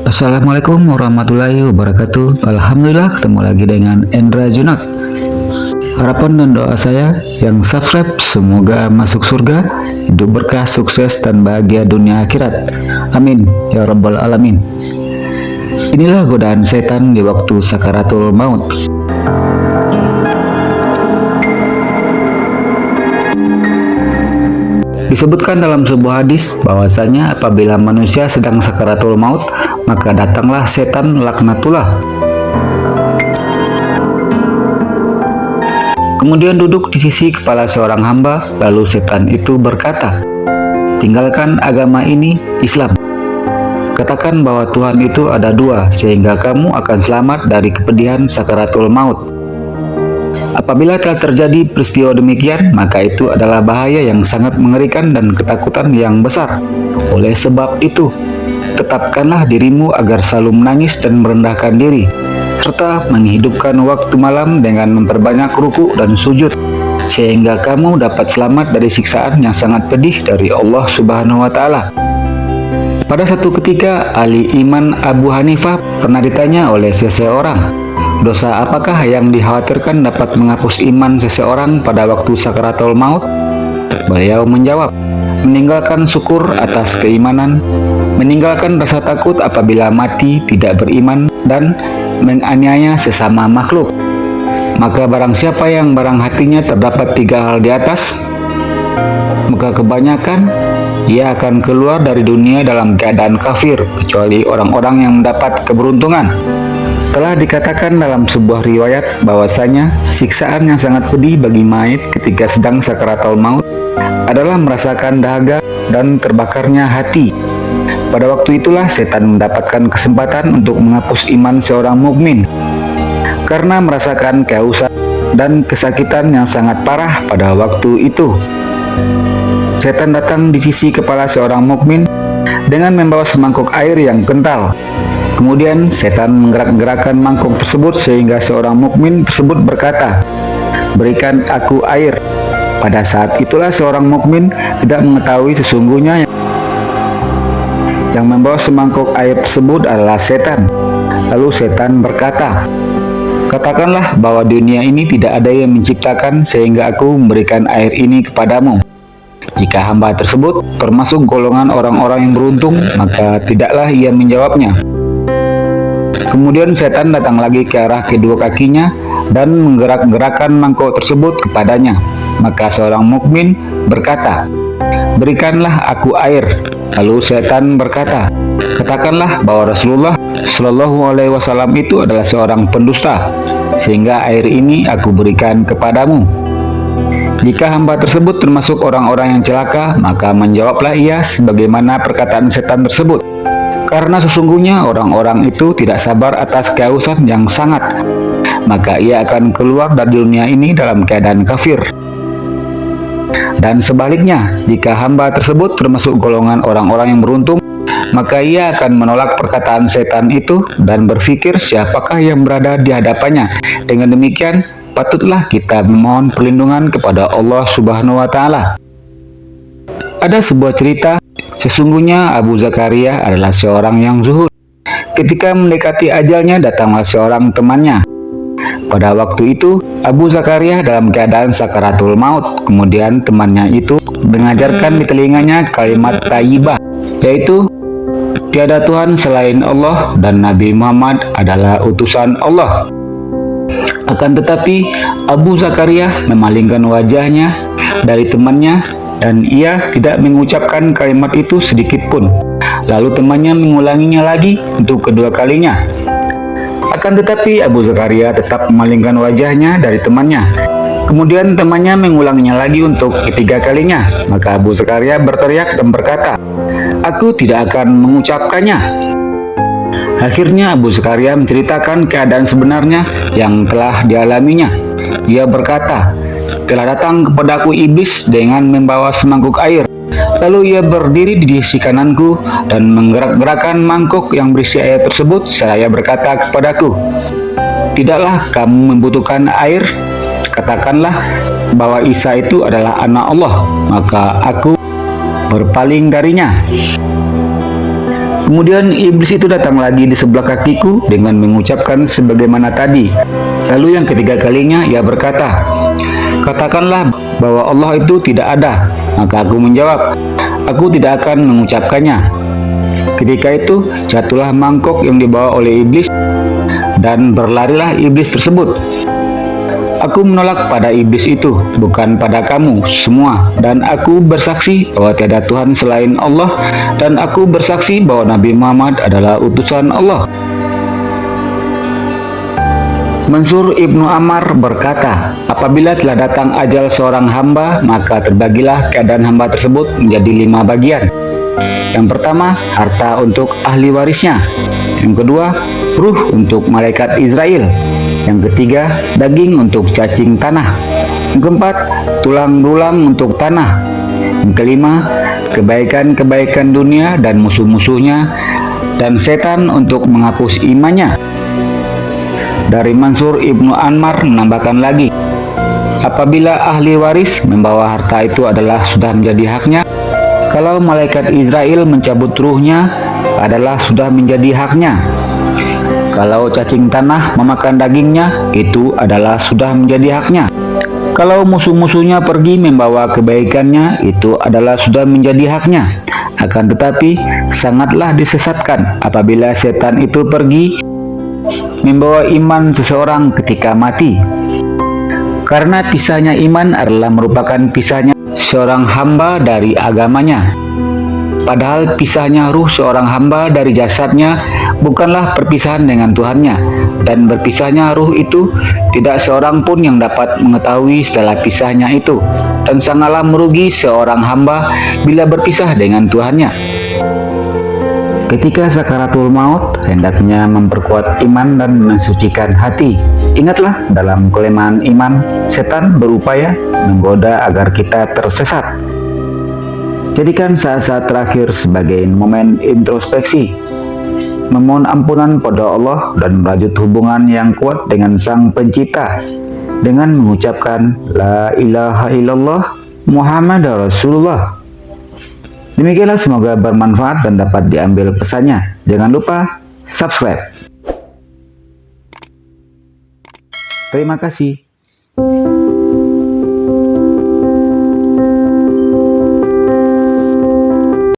Assalamualaikum warahmatullahi wabarakatuh. Alhamdulillah ketemu lagi dengan Endra Junat. Harapan dan doa saya yang subscribe semoga masuk surga, hidup berkah, sukses dan bahagia dunia akhirat. Amin ya rabbal alamin. Inilah godaan setan di waktu sakaratul maut. Disebutkan dalam sebuah hadis bahwasanya apabila manusia sedang sakaratul maut, maka datanglah setan laknatullah. Kemudian duduk di sisi kepala seorang hamba, lalu setan itu berkata, "Tinggalkan agama ini, Islam. Katakan bahwa Tuhan itu ada dua, sehingga kamu akan selamat dari kepedihan sakaratul maut." Apabila telah terjadi peristiwa demikian, maka itu adalah bahaya yang sangat mengerikan dan ketakutan yang besar. Oleh sebab itu, tetapkanlah dirimu agar selalu menangis dan merendahkan diri, serta menghidupkan waktu malam dengan memperbanyak ruku dan sujud, sehingga kamu dapat selamat dari siksaan yang sangat pedih dari Allah Subhanahu wa Ta'ala. Pada satu ketika, ahli iman Abu Hanifah pernah ditanya oleh seseorang, dosa apakah yang dikhawatirkan dapat menghapus iman seseorang pada waktu sakaratul maut? Beliau menjawab, meninggalkan syukur atas keimanan, meninggalkan rasa takut apabila mati tidak beriman, dan menganiaya sesama makhluk. Maka barang siapa yang barang hatinya terdapat tiga hal di atas, maka kebanyakan ia akan keluar dari dunia dalam keadaan kafir, kecuali orang-orang yang mendapat keberuntungan. Telah dikatakan dalam sebuah riwayat bahwasanya siksaan yang sangat pedih bagi mayit ketika sedang sakaratul maut adalah merasakan dahaga dan terbakarnya hati. Pada waktu itulah setan mendapatkan kesempatan untuk menghapus iman seorang mukmin karena merasakan kehausan dan kesakitan yang sangat parah pada waktu itu. Setan datang di sisi kepala seorang mukmin dengan membawa semangkuk air yang kental. Kemudian setan menggerak-gerakkan mangkuk tersebut sehingga seorang mukmin tersebut berkata, "Berikan aku air." Pada saat itulah seorang mukmin tidak mengetahui sesungguhnya yang membawa semangkuk air tersebut adalah setan. Lalu setan berkata, "Katakanlah bahwa dunia ini tidak ada yang menciptakan sehingga aku memberikan air ini kepadamu. Jika hamba tersebut termasuk golongan orang-orang yang beruntung, maka tidaklah ia menjawabnya." Kemudian setan datang lagi ke arah kedua kakinya dan menggerak-gerakkan mangkuk tersebut kepadanya. Maka seorang mukmin berkata, "Berikanlah aku air." Lalu setan berkata, "Katakanlah bahwa Rasulullah Shallallahu Alaihi Wasallam itu adalah seorang pendusta, sehingga air ini aku berikan kepadamu." Jika hamba tersebut termasuk orang-orang yang celaka, maka menjawablah ia sebagaimana perkataan setan tersebut. Karena sesungguhnya orang-orang itu tidak sabar atas kehausan yang sangat, maka ia akan keluar dari dunia ini dalam keadaan kafir. Dan sebaliknya, jika hamba tersebut termasuk golongan orang-orang yang beruntung, maka ia akan menolak perkataan setan itu dan berpikir siapakah yang berada di hadapannya. Dengan demikian, patutlah kita memohon perlindungan kepada Allah Subhanahu wa Ta'ala. Ada sebuah cerita, sesungguhnya Abu Zakaria adalah seorang yang zuhud. Ketika mendekati ajalnya, datanglah seorang temannya. Pada waktu itu, Abu Zakaria dalam keadaan sakaratul maut. Kemudian temannya itu mengajarkan di telinganya kalimat thayyibah, yaitu, "Tiada Tuhan selain Allah dan Nabi Muhammad adalah utusan Allah." Akan tetapi, Abu Zakaria memalingkan wajahnya dari temannya dan ia tidak mengucapkan kalimat itu sedikit pun. Lalu temannya mengulanginya lagi untuk kedua kalinya. Akan tetapi Abu Zakaria tetap memalingkan wajahnya dari temannya. Kemudian temannya mengulanginya lagi untuk ketiga kalinya. Maka Abu Zakaria berteriak dan berkata, "Aku tidak akan mengucapkannya." Akhirnya Abu Zakaria menceritakan keadaan sebenarnya yang telah dialaminya. Ia berkata, "Telah datang kepadaku iblis dengan membawa semangkuk air. Lalu ia berdiri di sisi kananku dan menggerak-gerakkan mangkuk yang berisi air tersebut seraya berkata kepadaku, 'Tidaklah kamu membutuhkan air? Katakanlah bahwa Isa itu adalah anak Allah.' Maka aku berpaling darinya. Kemudian iblis itu datang lagi di sebelah kakiku dengan mengucapkan sebagaimana tadi. Lalu yang ketiga kalinya ia berkata, "Katakanlah bahwa Allah itu tidak ada." Maka aku menjawab, "Aku tidak akan mengucapkannya." Ketika itu jatuhlah mangkok yang dibawa oleh iblis dan berlarilah iblis tersebut. Aku menolak pada iblis itu, bukan pada kamu semua, dan aku bersaksi bahwa tiada Tuhan selain Allah, dan aku bersaksi bahwa Nabi Muhammad adalah utusan Allah. Mansur Ibnu Ammar berkata, apabila telah datang ajal seorang hamba, maka terbagilah keadaan hamba tersebut menjadi 5 bagian. Yang pertama, harta untuk ahli warisnya. Yang kedua, ruh untuk malaikat Israel. Yang ketiga, daging untuk cacing tanah. Yang keempat, tulang belulang untuk tanah. Yang kelima, kebaikan-kebaikan dunia dan musuh-musuhnya, dan setan untuk menghapus imannya. Dari Mansur Ibnu Ammar menambahkan lagi, apabila ahli waris membawa harta itu adalah sudah menjadi haknya, kalau malaikat Israel mencabut ruhnya adalah sudah menjadi haknya. Kalau cacing tanah memakan dagingnya, itu adalah sudah menjadi haknya. Kalau musuh-musuhnya pergi membawa kebaikannya, itu adalah sudah menjadi haknya. Akan tetapi, sangatlah disesatkan apabila setan itu pergi membawa iman seseorang ketika mati. Karena pisahnya iman adalah merupakan pisahnya seorang hamba dari agamanya. Padahal pisahnya ruh seorang hamba dari jasadnya bukanlah perpisahan dengan Tuhannya, dan berpisahnya ruh itu tidak seorang pun yang dapat mengetahui setelah pisahnya itu, dan sangatlah merugi seorang hamba bila berpisah dengan Tuhannya. Ketika sakaratul maut, hendaknya memperkuat iman dan mensucikan hati. Ingatlah, dalam kelemahan iman, setan berupaya menggoda agar kita tersesat. Jadikan saat-saat terakhir sebagai momen introspeksi, memohon ampunan pada Allah dan merajut hubungan yang kuat dengan Sang Pencipta dengan mengucapkan La ilaha illallah Muhammad Rasulullah. Demikianlah, semoga bermanfaat dan dapat diambil pesannya. Jangan lupa subscribe. Terima kasih.